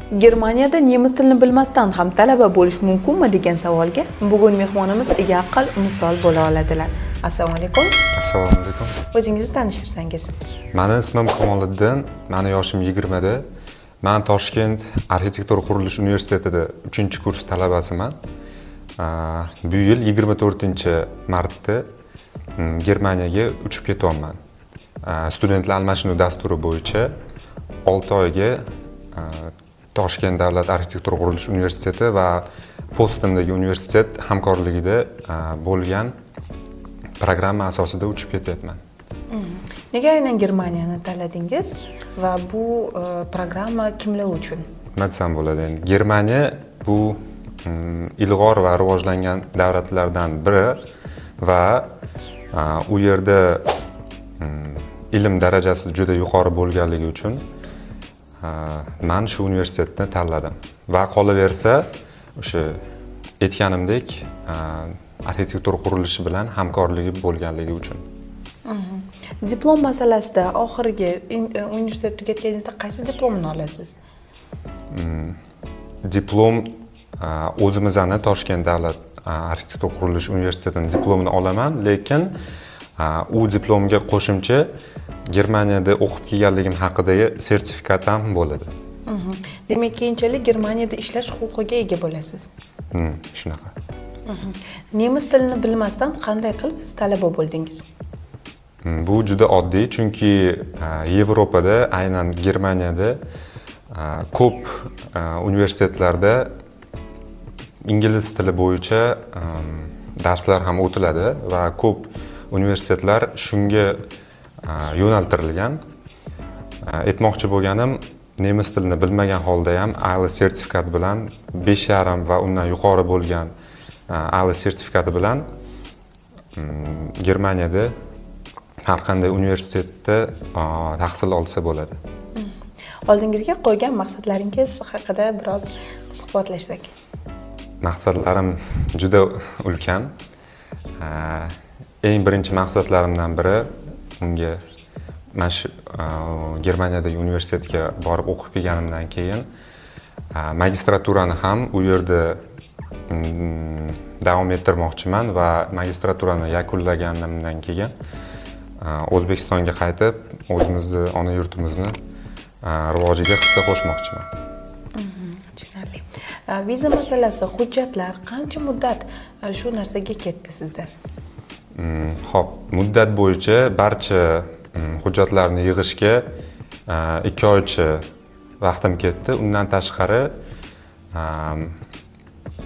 Germaniyada nemis tilini bilmasdan ham talaba bo'lish mumkinmi degan savolga bugun mehmonimiz yaqqol misol bo'la oladilar. Assalomu alaykum. Assalomu alaykum. O'zingizni tanishtirsangiz. Meni ismim Kamoliddin, meni yoshim 20 da. Men Toshkent arxitektura qurilish universitetida 3-kurs talabasiman. Bu yil 24-martda Germaniyaga uchib ketyapman. Studentlar almashinuv dasturi bo'yicha 6 oyga Toshkent davlat arxitektura qurilish universiteti va Potsdamdagi universitet hamkorligida bo'lgan programma asosida uchib ketyapman. Nega aynan Germaniyani tanladingiz va bu programma kimlar uchun? Nima desam bo'ladi endi? Germaniya bu ilg'or va rivojlangan davlatlardan biri va u yerda ilm darajasi juda yuqori bo'lganligi uchun men shu universitetni tanladim va qolaversa o'sha aytganimdek arxitektura qurilishi bilan hamkorligi bo'lganligi uchun. Diplom masalasida oxirgi universitet tugatganingizda qaysi diplomni olasiz? Diplom o'zimizning Toshkent davlat arxitektura qurilish universitetining diplomini olaman, lekin u diplomga qo'shimcha Germaniyada o'qib kelganligim haqidagi sertifikat ham bo'ladi. Demak, keyinchalik Germaniyada ishlash huquqiga ega bo'lasiz. Shunaqa. Nemis tilini bilmasdan qanday qilib siz talaba bo'ldingiz? Bu juda oddiy, chunki Yevropada, aynan Germaniyada ko'p universitetlarda ingliz tili bo'yicha darslar ham o'tiladi va ko'p universitetlar shunga yo'naltirilgan. Aytmoqchi bo'lganim, nemis tilini bilmagan holda ham ALIS sertifikati bilan 5,5 va undan yuqori bo'lgan ALIS sertifikati bilan Germaniyada har qanday universitetda tahsil olsa bo'ladi. Oldingizga qo'ygan maqsadlaringiz haqida biroz suhbatlashsak. Maqsadlarim juda ulkan. Eng birinchi maqsadlarimdan biri unga mana shu Germaniyadagi universitetga borib o'qib kelganimdan keyin magistraturani ham u yerda davom ettirmoqchiman va magistraturani yakunlaganimdan keyin O'zbekistonga qaytib, o'zimizni ona yurtimizni rivojiga hissa qo'shmoqchiman. Tushunarli. Viza masalasi, hujjatlar qancha muddat shu narsaga ketdi sizda? Xo'p, muddat bo'yicha barcha hujjatlarni yig'ishga 2 oycha vaqtim ketdi. Undan tashqari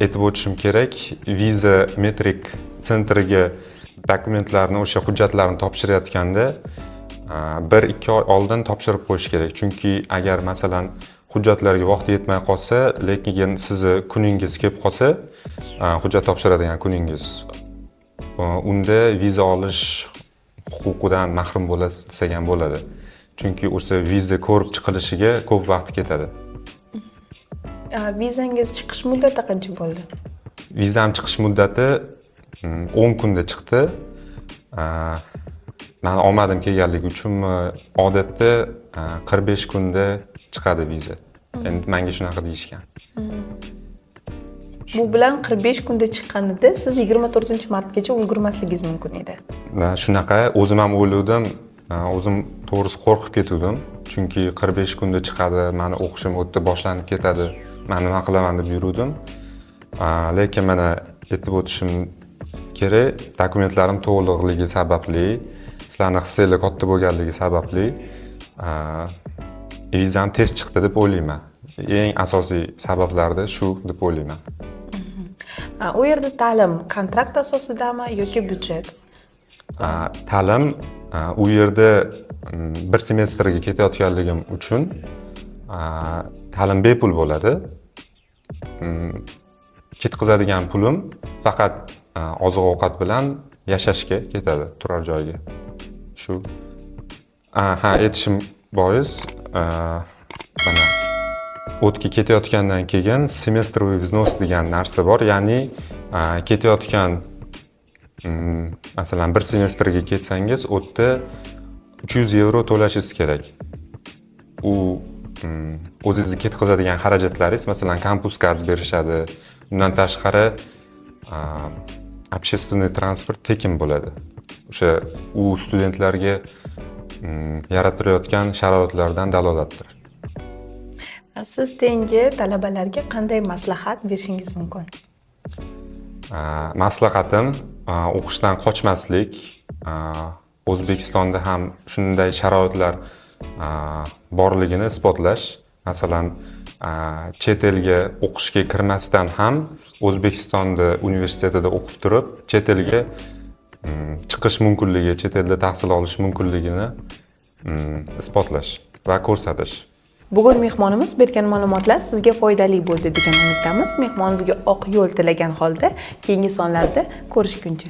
aytib o'tishim kerak, viza metrik sentriga dokumentlarni, o'sha hujjatlarni topshirayotganda 1-2 oy oldin topshirib qo'yish kerak. Chunki agar masalan hujjatlarga vaqt yetmay qolsa, lekin sizni kuningiz kelib qolsa, hujjat topshiradigan kuningiz, unda viza olish huquqidan mahrum bo'lasiz desak ham bo'ladi. Chunki o'sha viza ko'rib chiqilishiga ko'p vaqt ketadi. Vizangiz chiqish muddati qancha bo'ldi? Vizam chiqish muddati 10 kunda chiqdi. Men omadim kelganligi uchunmi, odatda 45 kunda chiqadi viza. Endi menga shunaqa deyishgan. Bu bilan 45 kunda chiqqanida siz 24-martgacha ulgurmasligingiz mumkin edi. Shunaqa, o'zim ham o'yladim, o'zim to'g'risi qo'rqib ketdim. Chunki 45 kunda chiqadi, meni o'qishim o'tda boshlanib ketadi. Men nima qilaman deb yurdim. Lekin mana aytib o'tishim kerak, dokumentlarim to'liqligi sababli, sizlarning hissanglar katta bo'lganligi sababli vizam tez chiqdi deb o'ylayman. Eng asosiy sabablardan shu deb o'ylayman. U yerda ta'lim kontrakt asosidami yoki byudjet? Ta'lim u yerda bir semestrga ketayotganligim uchun ta'lim bepul bo'ladi. Ketkazadigan pulim faqat oziq-ovqat bilan yashashga ketadi, turar joyga. Shu. Aytishim bois, mana o'tga ketayotgandan keyin semestroviy vznos degan narsa bor, ya'ni ketayotgan masalan bir semestrga ketsangiz, o'tda 300 euro to'lashingiz kerak. U o'zingizni ketkazadigan xarajatlaringiz, masalan, kampus kart berishadi. Undan tashqari общественный transport tekin bo'ladi. O'sha u studentlarga yaratilayotgan sharoitlardan dalolatdir. Siz tengi talabalarga qanday maslahat berishingiz mumkin? Maslahatim o'qishdan qochmaslik. O'zbekistonda ham shunday sharoitlar borligini isbotlash. Masalan, chet elga o'qishga kirmasdan ham O'zbekistonda universitetida o'qib turib, chet elga chiqish mumkinligi, chet elda tahsil olish mumkinligini isbotlash va ko'rsatish. Bugun mehmonimiz bergan ma'lumotlar sizga foydali bo'ldi degan umiddamiz. Mehmonimizga oq yo'l tilagan holda keyingi sonlarda ko'rishguncha